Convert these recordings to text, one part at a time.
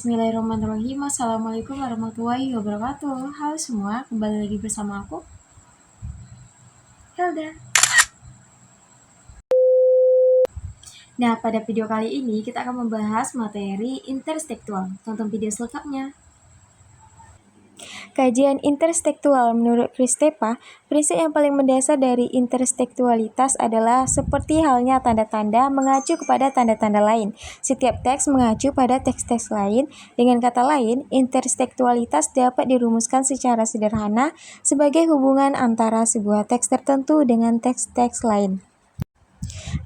Bismillahirrahmanirrahim. Assalamualaikum warahmatullahi wabarakatuh. Halo semua, kembali lagi bersama aku, Helda. Nah, pada video kali ini kita akan membahas materi intertekstual. Tonton video selengkapnya. Kajian intertekstual menurut Kristepa, prinsip yang paling mendasar dari intertekstualitas adalah seperti halnya tanda-tanda mengacu kepada tanda-tanda lain. Setiap teks mengacu pada teks-teks lain. Dengan kata lain, intertekstualitas dapat dirumuskan secara sederhana sebagai hubungan antara sebuah teks tertentu dengan teks-teks lain.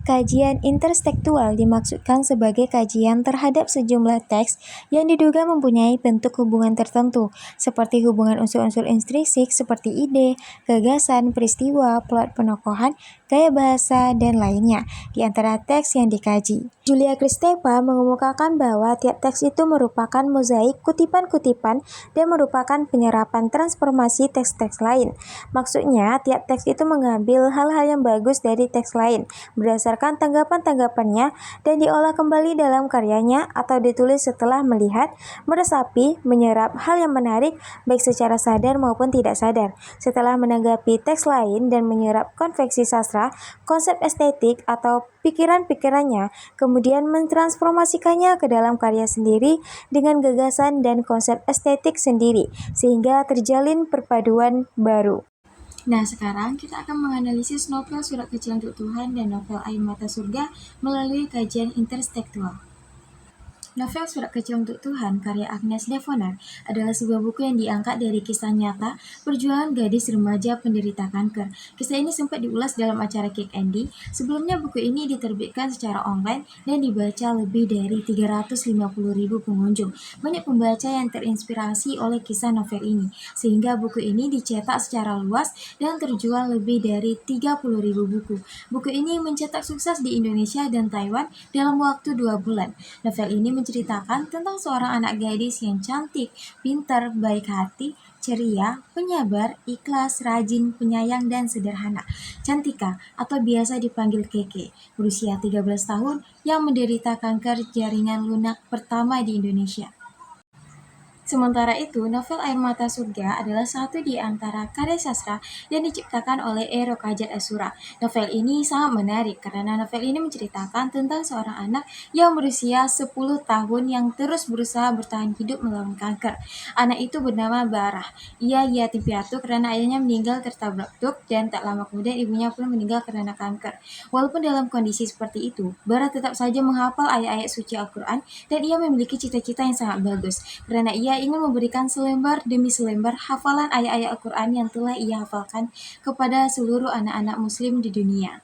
Kajian intertekstual dimaksudkan sebagai kajian terhadap sejumlah teks yang diduga mempunyai bentuk hubungan tertentu, seperti hubungan unsur-unsur intrinsik seperti ide, gagasan, peristiwa, plot penokohan, gaya bahasa, dan lainnya, di antara teks yang dikaji. Julia Kristepa mengemukakan bahwa tiap teks itu merupakan mozaik kutipan-kutipan dan merupakan penyerapan transformasi teks-teks lain. Maksudnya, tiap teks itu mengambil hal-hal yang bagus dari teks lain, berdasarkan tanggapan-tanggapannya dan diolah kembali dalam karyanya atau ditulis setelah melihat, meresapi, menyerap hal yang menarik baik secara sadar maupun tidak sadar. Setelah menanggapi teks lain dan menyerap konveksi sastra, konsep estetik atau pikiran-pikirannya, kemudian mentransformasikannya ke dalam karya sendiri dengan gagasan dan konsep estetik sendiri, sehingga terjalin perpaduan baru. Nah, sekarang kita akan menganalisis novel Surat Kecil Untuk Tuhan dan novel Air Mata Surga melalui kajian intertekstual. Novel Surat Kecil Untuk Tuhan karya Agnes Devonar adalah sebuah buku yang diangkat dari kisah nyata perjuangan gadis remaja penderita kanker. Kisah ini sempat diulas dalam acara Kick Andy. Sebelumnya buku ini diterbitkan secara online dan dibaca lebih dari 350.000 pengunjung. Banyak pembaca yang terinspirasi oleh kisah novel ini, sehingga buku ini dicetak secara luas dan terjual lebih dari 30.000 buku. Buku ini mencetak sukses di Indonesia dan Taiwan dalam waktu 2 bulan. Novel ini menceritakan tentang seorang anak gadis yang cantik, pintar, baik hati, ceria, penyabar, ikhlas, rajin, penyayang, dan sederhana. Cantika, atau biasa dipanggil Keke, berusia 13 tahun yang menderita kanker jaringan lunak pertama di Indonesia. Sementara itu, novel Air Mata Surga adalah satu di antara karya sastra yang diciptakan oleh Ero Kajat Asura. Novel ini sangat menarik karena novel ini menceritakan tentang seorang anak yang berusia 10 tahun yang terus berusaha bertahan hidup melawan kanker. Anak itu bernama Barah. Ia yatim piatu karena ayahnya meninggal tertabrak truk dan tak lama kemudian ibunya pun meninggal karena kanker. Walaupun dalam kondisi seperti itu, Barah tetap saja menghafal ayat-ayat suci Al-Quran dan ia memiliki cita-cita yang sangat bagus karena ia ingin memberikan selembar demi selembar hafalan ayat-ayat Al-Quran yang telah ia hafalkan kepada seluruh anak-anak muslim di dunia.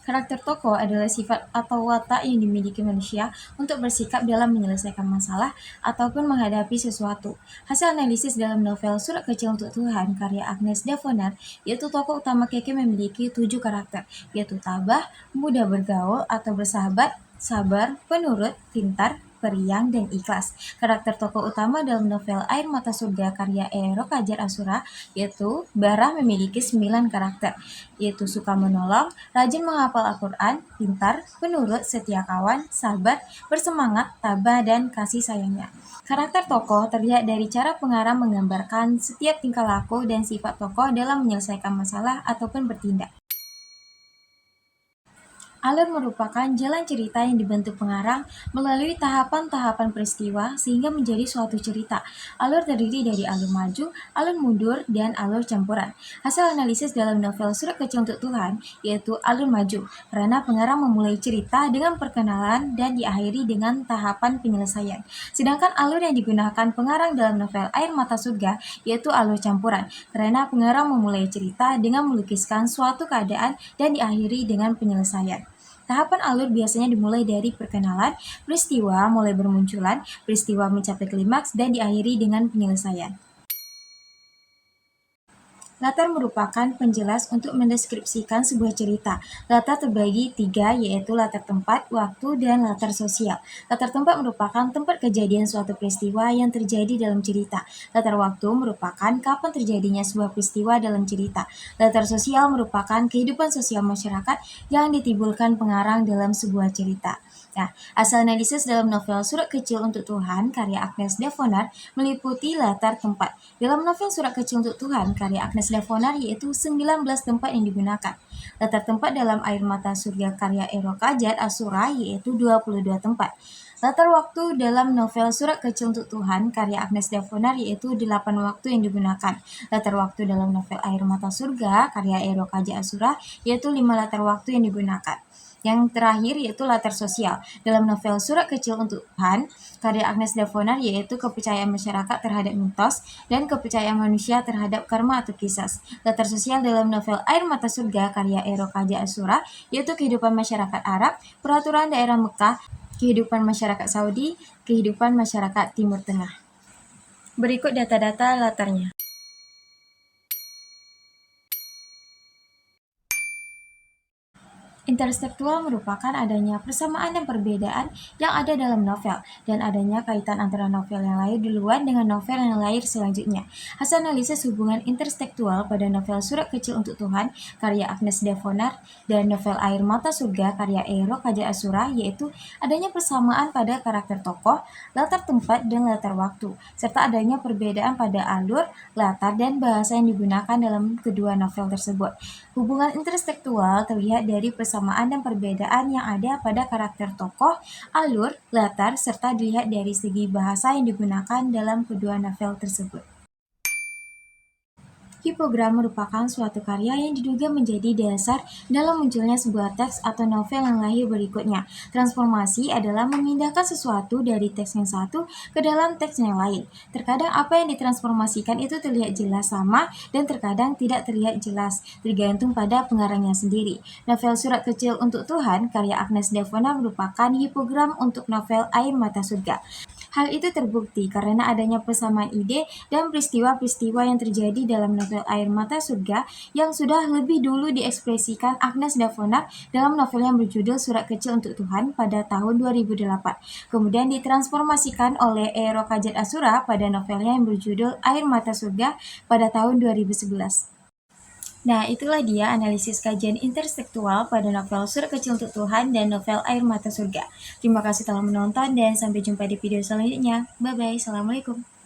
Karakter tokoh adalah sifat atau watak yang dimiliki manusia untuk bersikap dalam menyelesaikan masalah ataupun menghadapi sesuatu. Hasil analisis dalam novel Surat Kecil Untuk Tuhan karya Agnes Devonar, yaitu tokoh utama Keke memiliki 7 karakter, yaitu tabah, mudah bergaul atau bersahabat, sabar, penurut, pintar, periang, dan ikhlas. Karakter tokoh utama dalam novel Air Mata Surga karya Ero Kajat Asura, yaitu Barah memiliki 9 karakter, yaitu suka menolong, rajin menghafal Al-Quran, pintar, penurut, setia kawan, sabar, bersemangat, tabah, dan kasih sayangnya. Karakter tokoh terlihat dari cara pengarang menggambarkan setiap tingkah laku dan sifat tokoh dalam menyelesaikan masalah ataupun bertindak. Alur merupakan jalan cerita yang dibentuk pengarang melalui tahapan-tahapan peristiwa sehingga menjadi suatu cerita. Alur terdiri dari alur maju, alur mundur, dan alur campuran. Hasil analisis dalam novel Surat Kecil Untuk Tuhan yaitu alur maju, karena pengarang memulai cerita dengan perkenalan dan diakhiri dengan tahapan penyelesaian. Sedangkan alur yang digunakan pengarang dalam novel Air Mata Surga yaitu alur campuran, karena pengarang memulai cerita dengan melukiskan suatu keadaan dan diakhiri dengan penyelesaian. Tahapan alur biasanya dimulai dari perkenalan, peristiwa mulai bermunculan, peristiwa mencapai klimaks, dan diakhiri dengan penyelesaian. Latar merupakan penjelas untuk mendeskripsikan sebuah cerita. Latar terbagi 3, yaitu latar tempat, waktu, dan latar sosial. Latar tempat merupakan tempat kejadian suatu peristiwa yang terjadi dalam cerita. Latar waktu merupakan kapan terjadinya sebuah peristiwa dalam cerita. Latar sosial merupakan kehidupan sosial masyarakat yang ditimbulkan pengarang dalam sebuah cerita. Nah, hasil analisis dalam novel Surat Kecil untuk Tuhan karya Agnes Devonar meliputi latar tempat. Dalam novel Surat Kecil untuk Tuhan karya Agnes Devonar yaitu 19 tempat yang digunakan. Latar tempat dalam Air Mata Surga karya Ero Kajat Asura yaitu 22 tempat. Latar waktu dalam novel Surat Kecil untuk Tuhan karya Agnes Devonar yaitu 8 waktu yang digunakan. Latar waktu dalam novel Air Mata Surga karya Ero Kajat Asura yaitu 5 latar waktu yang digunakan. Yang terakhir yaitu latar sosial. Dalam novel Surat Kecil untuk Tuhan, karya Agnes Devonar yaitu kepercayaan masyarakat terhadap mitos dan kepercayaan manusia terhadap karma atau kisas. Latar sosial dalam novel Air Mata Surga karya Ero Kaja Asura yaitu kehidupan masyarakat Arab, peraturan daerah Mekah, kehidupan masyarakat Saudi, kehidupan masyarakat Timur Tengah. Berikut data-data latarnya. Intertekstual merupakan adanya persamaan dan perbedaan yang ada dalam novel, dan adanya kaitan antara novel yang lahir duluan dengan novel yang lahir selanjutnya. Hasil analisis hubungan intertekstual pada novel Surat Kecil untuk Tuhan, karya Agnes Devonar, dan novel Air Mata Surga, karya Ero Kaja Asura, yaitu adanya persamaan pada karakter tokoh, latar tempat, dan latar waktu, serta adanya perbedaan pada alur, latar, dan bahasa yang digunakan dalam kedua novel tersebut. Hubungan intertekstual terlihat dari persamaan dan perbedaan yang ada pada karakter tokoh, alur, latar, serta dilihat dari segi bahasa yang digunakan dalam kedua novel tersebut. Hipogram merupakan suatu karya yang diduga menjadi dasar dalam munculnya sebuah teks atau novel yang lahir berikutnya. Transformasi adalah memindahkan sesuatu dari teks yang satu ke dalam teks yang lain. Terkadang apa yang ditransformasikan itu terlihat jelas sama dan terkadang tidak terlihat jelas, tergantung pada pengarangnya sendiri. Novel Surat Kecil untuk Tuhan karya Agnes Devonar merupakan hipogram untuk novel Air Mata Surga. Hal itu terbukti karena adanya persamaan ide dan peristiwa-peristiwa yang terjadi dalam novel Air Mata Surga yang sudah lebih dulu diekspresikan Agnes Devonar dalam novel yang berjudul Surat Kecil untuk Tuhan pada tahun 2008. Kemudian ditransformasikan oleh Ero Kajat Asura pada novelnya yang berjudul Air Mata Surga pada tahun 2011. Nah, itulah dia analisis kajian intertekstual pada novel Surat Kecil untuk Tuhan dan novel Air Mata Surga. Terima kasih telah menonton dan sampai jumpa di video selanjutnya. Bye-bye. Assalamualaikum.